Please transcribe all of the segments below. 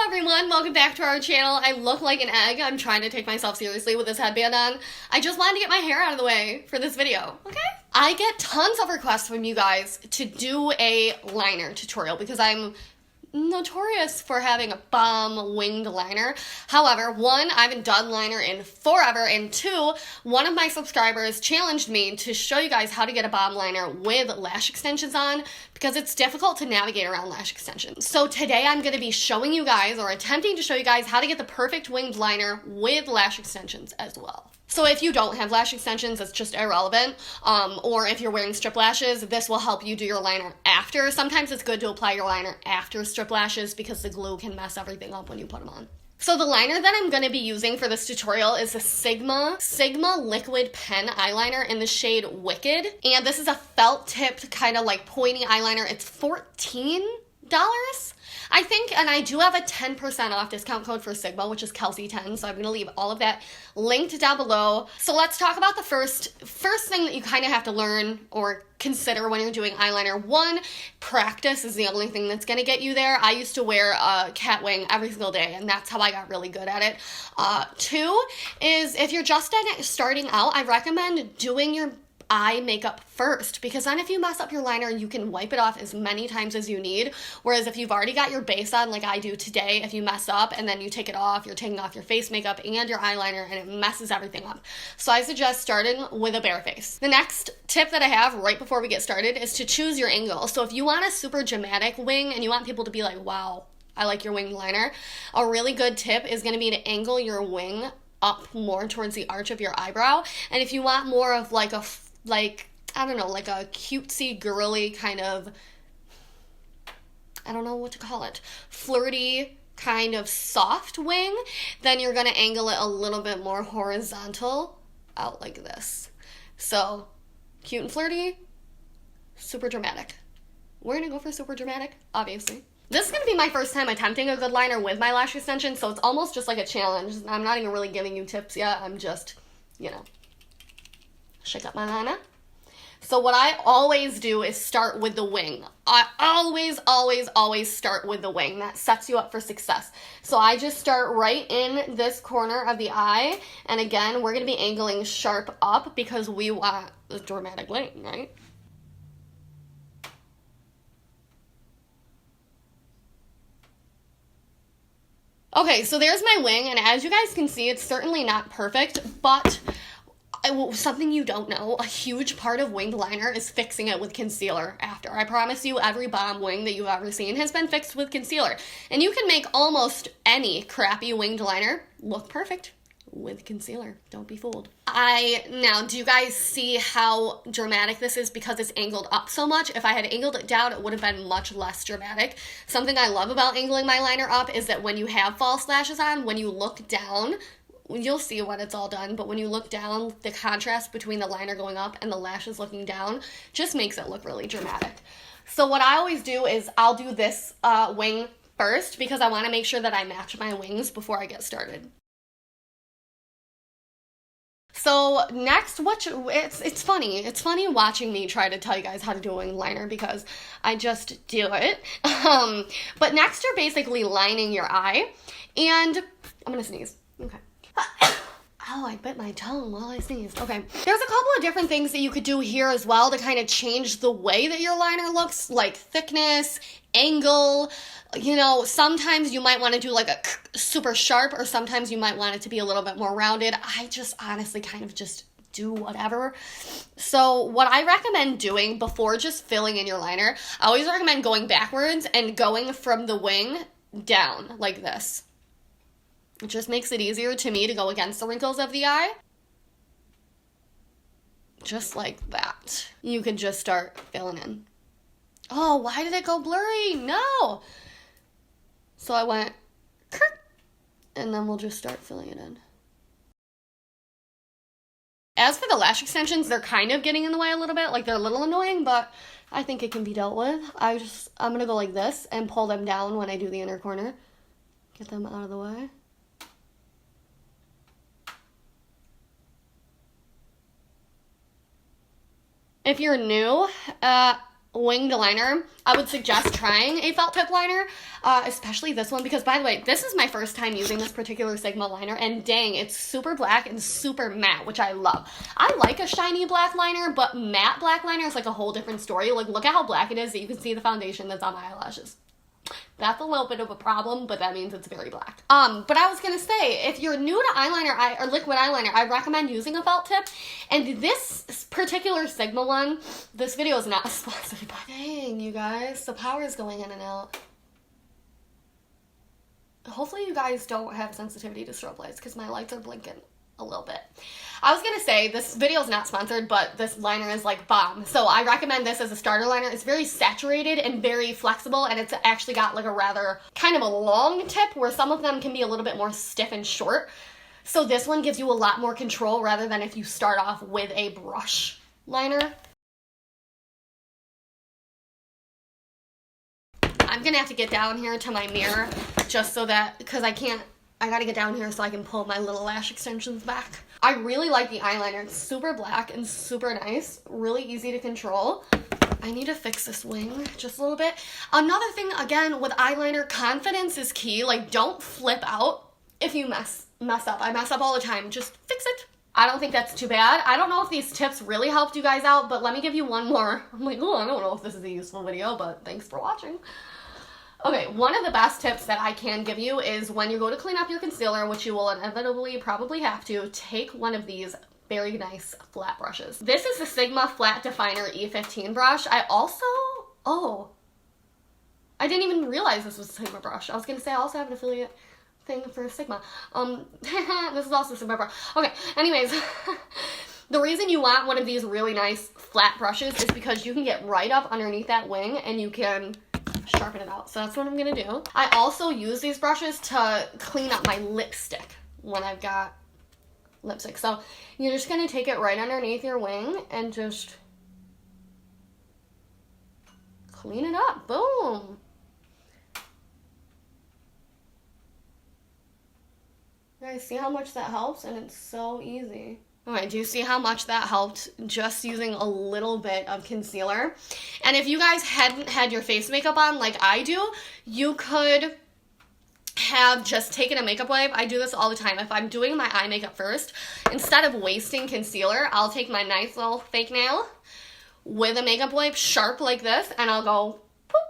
everyone, welcome back to our channel. I look like an egg. I'm trying to take myself seriously with this headband on. I just wanted to get my hair out of the way for this video, okay? I get tons of requests from you guys to do a liner tutorial because I'm notorious for having a bomb winged liner. However, one, I haven't done liner in forever, and two, one of my subscribers challenged me to show you guys how to get a bomb liner with lash extensions on because it's difficult to navigate around lash extensions. So today I'm going to be showing you guys, or attempting to show you guys, how to get the perfect winged liner with lash extensions as well. So if you don't have lash extensions, it's just irrelevant, or if you're wearing strip lashes, this will help you do your liner after. Sometimes it's good to apply your liner after strip lashes because the glue can mess everything up when you put them on. So the liner that I'm going to be using for this tutorial is the Sigma Liquid Pen Eyeliner in the shade Wicked. And this is a felt tipped kind of like pointy eyeliner. It's $14. I think, and I do have a 10% off discount code for Sigma, which is Kelsey10, so I'm going to leave all of that linked down below. So let's talk about the first thing that you kind of have to learn or consider when you're doing eyeliner. One, practice is the only thing that's going to get you there. I used to wear a cat wing every single day, and that's how I got really good at it. Two is if you're just starting out, I recommend doing your eye makeup first, because then if you mess up your liner, you can wipe it off as many times as you need. Whereas if you've already got your base on, like I do today, if you mess up and then you take it off, you're taking off your face makeup and your eyeliner, and it messes everything up. So I suggest starting with a bare face. The next tip that I have right before we get started is to choose your angle. So if you want a super dramatic wing and you want people to be like, wow, I like your winged liner, a really good tip is going to be to angle your wing up more towards the arch of your eyebrow. And if you want more of like a I don't know, like a cutesy, girly kind of, I don't know what to call it, flirty kind of soft wing, then you're going to angle it a little bit more horizontal out like this. So, cute and flirty, super dramatic. We're going to go for super dramatic, obviously. This is going to be my first time attempting a good liner with my lash extension, so it's almost just like a challenge. I'm not even really giving you tips yet. I'm just, shake up my liner. So what I always do is start with the wing. I always start with the wing. That sets you up for success. So I just start right in this corner of the eye. And again, we're going to be angling sharp up because we want a dramatic wing, right? Okay, so there's my wing. And as you guys can see, it's certainly not perfect, but something you don't know, a huge part of winged liner is fixing it with concealer after. I promise you, every bomb wing that you've ever seen has been fixed with concealer. And you can make almost any crappy winged liner look perfect with concealer. Don't be fooled. Now, do you guys see how dramatic this is because it's angled up so much? If I had angled it down, it would have been much less dramatic. Something I love about angling my liner up is that when you have false lashes on, when you look down, you'll see when it's all done, but when you look down, the contrast between the liner going up and the lashes looking down just makes it look really dramatic. So what I always do is I'll do this wing first because I want to make sure that I match my wings before I get started. So next, it's funny. It's funny watching me try to tell you guys how to do a winged liner because I just do it. But next you're basically lining your eye, and I'm going to sneeze. Okay. Oh, I bit my tongue while I sneezed. Okay. There's a couple of different things that you could do here as well to kind of change the way that your liner looks, like thickness, angle. Sometimes you might want to do like a super sharp, or sometimes you might want it to be a little bit more rounded. I just honestly kind of just do whatever. So what I recommend doing before just filling in your liner, I always recommend going backwards and going from the wing down like this. It just makes it easier to me to go against the wrinkles of the eye. Just like that. You can just start filling in. Oh, why did it go blurry? No! So I went, and then we'll just start filling it in. As for the lash extensions, they're kind of getting in the way a little bit. Like, they're a little annoying, but I think it can be dealt with. I'm going to go like this and pull them down when I do the inner corner. Get them out of the way. If you're new, winged liner, I would suggest trying a felt tip liner, especially this one, because by the way, this is my first time using this particular Sigma liner, and dang, it's super black and super matte, which I love. I like a shiny black liner, but matte black liner is like a whole different story. Like, look at how black it is that you can see the foundation that's on my eyelashes. That's a little bit of a problem, but that means it's very black. But I was gonna say, if you're new to eyeliner or liquid eyeliner, I recommend using a felt tip. And this particular Sigma one, this video is not sponsored by. Dang, you guys, the power is going in and out. Hopefully you guys don't have sensitivity to strobe lights because my lights are blinking a little bit. I was gonna say, this video is not sponsored, but this liner is like bomb. So I recommend this as a starter liner. It's very saturated and very flexible, and it's actually got like a rather kind of a long tip where some of them can be a little bit more stiff and short. So this one gives you a lot more control rather than if you start off with a brush liner. I'm gonna have to get down here to my mirror just so that, because I gotta get down here so I can pull my little lash extensions back. I really like the eyeliner. It's super black and super nice. Really easy to control. I need to fix this wing just a little bit. Another thing, again, with eyeliner, confidence is key. Like, don't flip out if you mess up. I mess up all the time. Just fix it. I don't think that's too bad. I don't know if these tips really helped you guys out, but let me give you one more. I'm like, oh, I don't know if this is a useful video, but thanks for watching. Okay, one of the best tips that I can give you is when you go to clean up your concealer, which you will inevitably probably have to, take one of these very nice flat brushes. This is the Sigma Flat Definer E15 brush. I didn't even realize this was a Sigma brush. I was gonna say I also have an affiliate thing for Sigma. This is also a Sigma brush. Okay, anyways, the reason you want one of these really nice flat brushes is because you can get right up underneath that wing and you can sharpen it out. So that's what I'm gonna do. I also use these brushes to clean up my lipstick when I've got lipstick. So you're just gonna take it right underneath your wing and just clean it up. Boom. You guys see how much that helps? And it's so easy. Okay, do you see how much that helped just using a little bit of concealer? And if you guys hadn't had your face makeup on like I do, you could have just taken a makeup wipe. I do this all the time. If I'm doing my eye makeup first, instead of wasting concealer, I'll take my nice little fake nail with a makeup wipe sharp like this, and I'll go poop.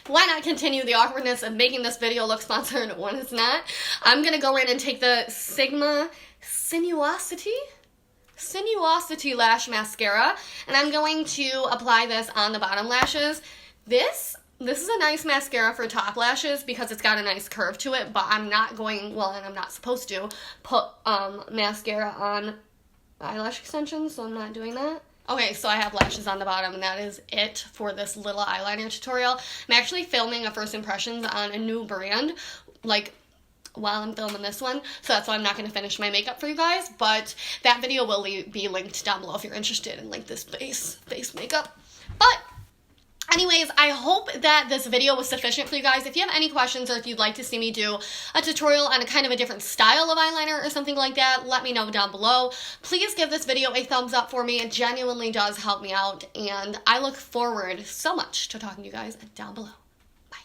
Why not continue the awkwardness of making this video look sponsored when it's not? I'm gonna go in and take the Sigma Sinuosity Lash Mascara, and I'm going to apply this on the bottom lashes. This is a nice mascara for top lashes because it's got a nice curve to it, but I'm not going, well, and I'm not supposed to put mascara on eyelash extensions, so I'm not doing that. Okay, so I have lashes on the bottom, and that is it for this little eyeliner tutorial. I'm actually filming a first impressions on a new brand, like, while I'm filming this one, so that's why I'm not going to finish my makeup for you guys, but that video will be linked down below if you're interested in like this face makeup. But anyways, I hope that this video was sufficient for you guys. If you have any questions or if you'd like to see me do a tutorial on a kind of a different style of eyeliner or something like that, let me know down below. Please give this video a thumbs up for me. It genuinely does help me out, and I look forward so much to talking to you guys down below. Bye.